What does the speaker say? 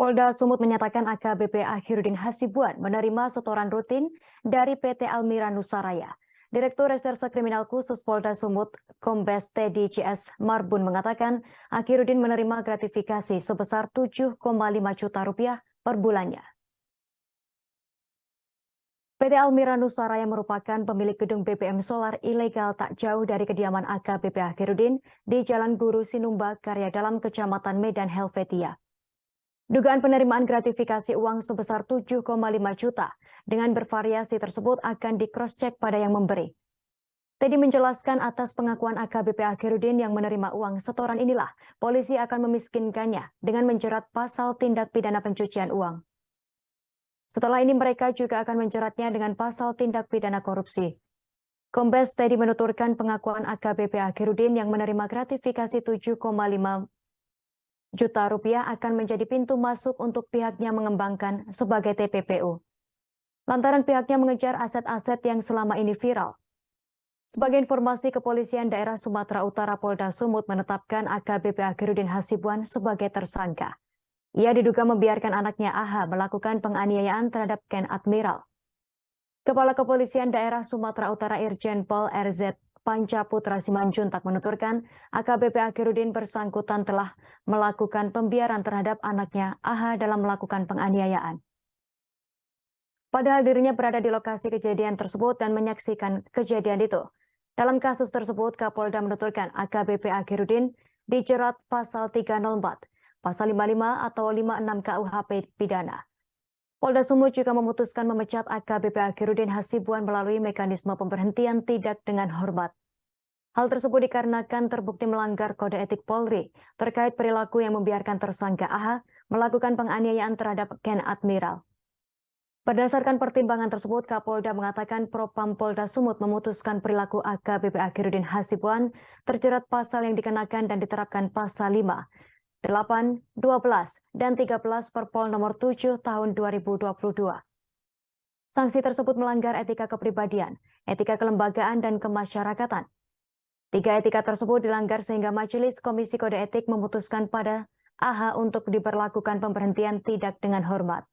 Polda Sumut menyatakan AKBP Akhiruddin Hasibuan menerima setoran rutin dari PT Almira Nusaraya. Direktur Reserse Kriminal Khusus Polda Sumut, Kombes Teddy CS Marbun mengatakan Akhiruddin menerima gratifikasi sebesar 7,5 juta rupiah per bulannya. PT Almira Nusaraya merupakan pemilik gedung BBM solar ilegal tak jauh dari kediaman AKBP Akhiruddin di Jalan Guru Sinumba, Karya Dalam, Kecamatan Medan, Helvetia. Dugaan penerimaan gratifikasi uang sebesar 7,5 juta dengan bervariasi tersebut akan di-cross-check pada yang memberi. Teddy menjelaskan atas pengakuan AKBP Akhiruddin yang menerima uang setoran inilah, polisi akan memiskinkannya dengan menjerat pasal tindak pidana pencucian uang. Setelah ini mereka juga akan menjeratnya dengan pasal tindak pidana korupsi. Kombes Teddy menuturkan pengakuan AKBP Akhiruddin yang menerima gratifikasi 7,5 juta rupiah akan menjadi pintu masuk untuk pihaknya mengembangkan sebagai TPPU. Lantaran pihaknya mengejar aset-aset yang selama ini viral. Sebagai informasi, Kepolisian Daerah Sumatera Utara Polda Sumut menetapkan AKBP Akhiruddin Hasibuan sebagai tersangka. Ia diduga membiarkan anaknya AH melakukan penganiayaan terhadap Ken Admiral. Kepala Kepolisian Daerah Sumatera Utara Irjen Pol RZ Panca Putra Simanjuntak menuturkan AKBP Akhiruddin bersangkutan telah melakukan pembiaran terhadap anaknya AH dalam melakukan penganiayaan. Padahal dirinya berada di lokasi kejadian tersebut dan menyaksikan kejadian itu. Dalam kasus tersebut, Kapolda menuturkan AKBP Akhiruddin dijerat pasal 304, pasal 55 atau 56 KUHP pidana. Polda Sumut juga memutuskan memecat AKBP Akhiruddin Hasibuan melalui mekanisme pemberhentian tidak dengan hormat. Hal tersebut dikarenakan terbukti melanggar kode etik Polri terkait perilaku yang membiarkan tersangka AH melakukan penganiayaan terhadap Ken Admiral. Berdasarkan pertimbangan tersebut, Kapolda mengatakan Propam Polda Sumut memutuskan perilaku AKBP Akhiruddin Hasibuan terjerat pasal yang dikenakan dan diterapkan pasal 5, 8, 12, dan 13 Perpol nomor 7 tahun 2022. Sanksi tersebut melanggar etika kepribadian, etika kelembagaan, dan kemasyarakatan. 3 etika tersebut dilanggar sehingga Majelis Komisi Kode Etik memutuskan pada AH untuk diberlakukan pemberhentian tidak dengan hormat.